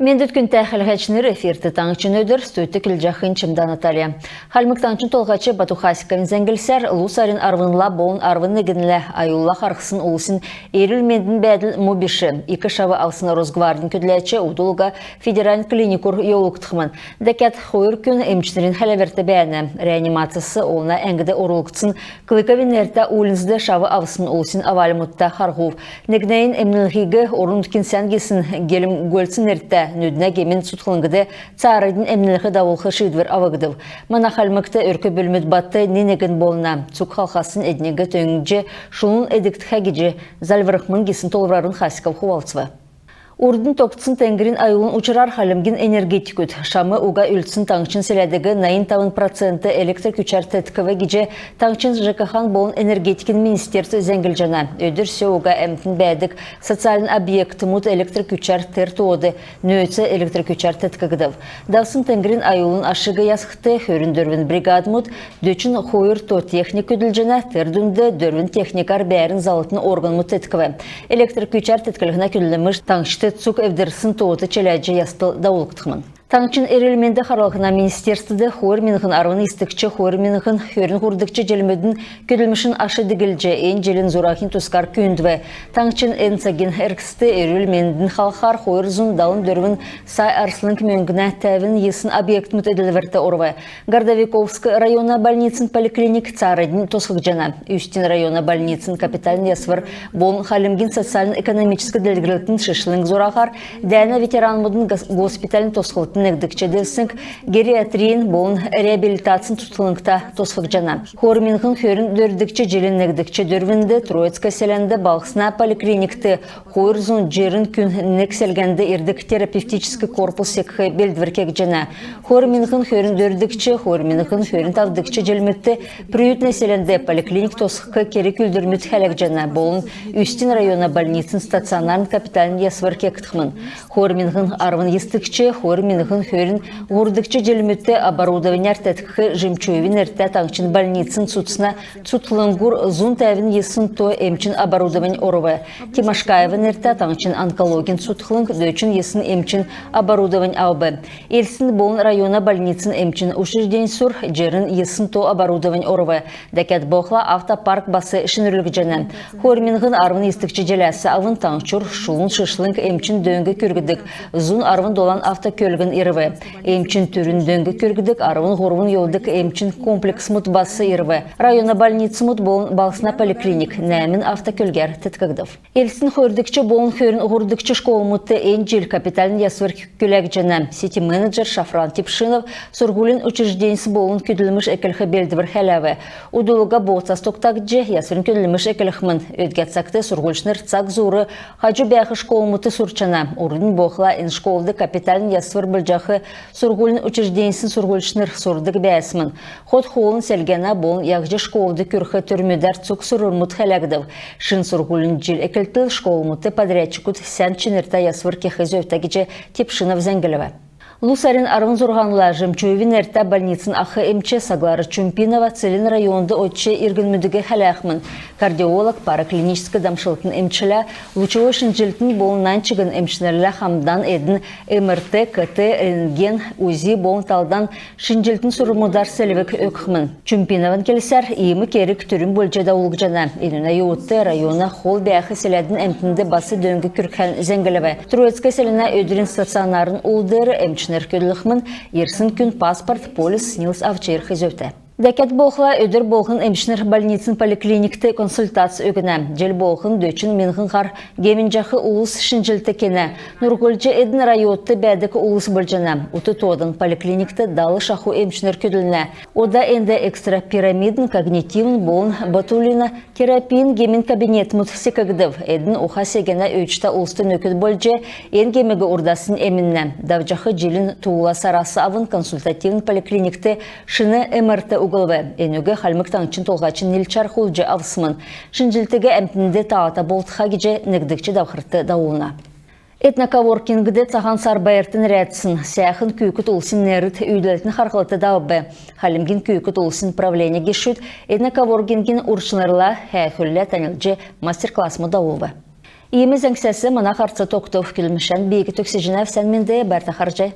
Мен дүткін тәхілғачыныр эфирті таңчын өдір, стөйті кілжақын чымда Наталья. Халмық таңчын толғачы Батухасикавин зәңгілсәр, Лусарин арвынла болын арвын негінлі аюлла қарқысын ұлысын еріл мендін бәділ мобиші. Икі шавы алсына Росгвардын көділәчі ұдылыға федераль клиникур еолуқтықмын. Дәкәт қойыр күн емчінерін хәләверті бәйіні. Реанимациясы олына әңгіде орылықтсын Клыковин әрті улынзды шавы алсын ұлысын авалымытта қарғув. Негнайын әмнілгігі орын түкінсән кесін гелім гөлцін әрті нөдіне кемін сұтқылыңғыды царайдың әмнілігі дауылғы шидвер авығдыв. Мана қалмықты өркі бөлмет батты ненеген болына. Цук халқасын әдінегі төңінже шулын әдіктіға кеже залвырықмын кесін толырарын қасикав хувалцыва. Урдын тоқтысын тәңгірін айылын ұчырар халымген энергетик өт. Шамы уға үлтсін таңчын селядығы 90% электр күчар тәтківі кеже таңчын ЖКХан болын энергетикін министерті зәңгіл жана. Өдірсе уға әмтін бәдік социалын объекті мұт электр күчар тәр туоды, нөйті электр күчар тәткігідів. Даусын тәңгірін айылын ашығы ясқыты хөрін дөрвін бригад мұт, дөчін хойыр то техник өділ жана тәрдінді дөрвін техникар бәрін залытын орган мұт тәтківі. Электр күчар тәткілігіне күліліміш таңшты Цук evdersin тоғыты челәджі ястыл даулықтықмын. Таңчын әрелменді қаралғына министерстіді хойыр меніғін арвын істікчі хойыр меніғін хөрін құрдықчы желмедің көділмішін ашы дігілже ең желін зорахин тұскар күйіндве. Таңчын әнсаген әркісті әрелмендің қалқар хойыр зұн далын дөрвін сай арсылың мөңгіна тәвін есын объект мұт әділверті орвы. Гордовиковск района больницын поликлиник царайдың тосқық жана. Үстін района больницын капиталін ясвар болын халімген социалын-экономическі дәлгіліктің шышлың зорахар дәні ветеран мұдың госпиталін тосқылтын негдікчедерсің гериатрин болын реабилитациян тұтылыңқта тосқық жана. Хорминғын хөрін дөрдікче желін негдікче дөрвінді Троицка селенді балқсына поликлиникті хойыр зон жерін күн некселгенді ердік терапевтический корпус секхі белдверкек жана. Хорминғын хөрін дөрдікче, хорминғын хөрін тавдікче желмітті приютный селенді поликлиник тосқықы кері күлдірмет хәлек жана. Болын Үстін района больницын стационарын капиталын ясваркек тұқмын. Хорминғын арвын естікче, хорминғын хөрін ғұрдықчы желмітті оборудование тәткігі жемчуевін әрті таңчын больницын сұтсына сұтылыңғыр зұн тәвін есын то емчін оборудование орывы. Тимашкаевын әрті таңчын онкологин сұтқылың дөчін есын емчін оборудование аубы. Елсін болын района больницын емчін учрежден сұр жерін есын то оборудование орывы. Дәкәт боқла автопарк басы ішінірлік жаны. Хорминғын арвын естікчі желәсі авын таңчур шулын шышлың емчін дөңгі көргідік. Зұн арвын долан автокөлгін ирвы. Емчин түрін дөңгі көргідік, арвын ғорвын елдік емчин комплекс мұт басы ирвы. Района больницы мұт болын балсына поликлиник, нәмін автокөлгер тәткігдів. Елсін хөрдікчі болын хөрін ғырдікчі школ мұтты ең жел капиталін ясвар көләк жана. Сети менеджер Шафран Типшинов сұрғылын учрежденісі болын көділіміш әкілігі белдівір хәләві. Удылыға болса стоктак же ясварын көділіміш әкіліғмін. Өдгәтсақты сұрғылшыныр цак зұры хажу бәқі школ мұтты сұрчана. Урдың боқла ен школды капиталін ясвар білжақы сұрғылын учрежденісін сұрғылшыныр сұрдық бәсімін. Ход қолын сәлгена болын яғжы школды көрхі түрмедар цук сұрырмұт хәләгдів. Шын сұрғылын жил әкілті школмұтты подрядчикут сән чынырта ясвар кехі зөйтәгіже Типшинов зәңгіліві. Лусарин арвын зұрғанла жемчуевін әрті больницын ақы емче Саглары Чумпинова целин районды отче иргін мүдігі хәләқмын. Кардиолог параклиническі дамшылтын емчілі лучевой шынжілтін болынан чыгын емчінерлі хамдан едін МРТ, КТ, рентген, УЗИ болын талдан шынжілтін сұрымудар сәлівік өкіқмін. Чумпиновын келсер, емі керік түрін бөлжеда олық жана. Еліна еуытты района хол бәқі селәдің әмтінді басы дөңгі күркән зәңгіліві. Троицка селіна өдірін стационарын олдыры емчінер көділіқмін, ерсін күн паспорт, полис, снилс авчер хызөті. Дәкәт болқыла өдір болғын әмшінер больницын поликлиникті консультация өгіні. Жел болғын дөчін менғын қар гемін жақы ұлыс шынжілті кені. Нұргөлжі әдің райотты бәдікі ұлыс болжана. Уты тоғын поликлиникті далы шақу әмшінер көділіне. Ода әнді экстра пирамидын когнитивін болын батулина терапиин гемін кабинет мұтқысы көгдів. Әдің уға сегені өйчті ұлысты нөкіт болжы ән гемігі ұрдасын әмінні. Давжақы желін туыла сарасы авын консультативін поликлиникті шыны МРТ угылвы. Энөге халмык таңчын толғачын нелчар хулжы авсымын. Шынжилтігі әмтінде таата болтыға кеже негдікчі давқырты дауылына. Этноковоркингде цахан сарбайыртын рәтсін. Сәхін күйкіт олсын нәріт үйділетін харқылыты дауыбы. Халимгин күйкіт олсын правление кешуд. Этноковоркингин уршынырла хәхүлі тәнілже мастер-класс мұ дауылы. İyimiz əngsəsi mana xarça toqtov kilmişən, biyiki töksijinə əfsən mində bərtə xarcay.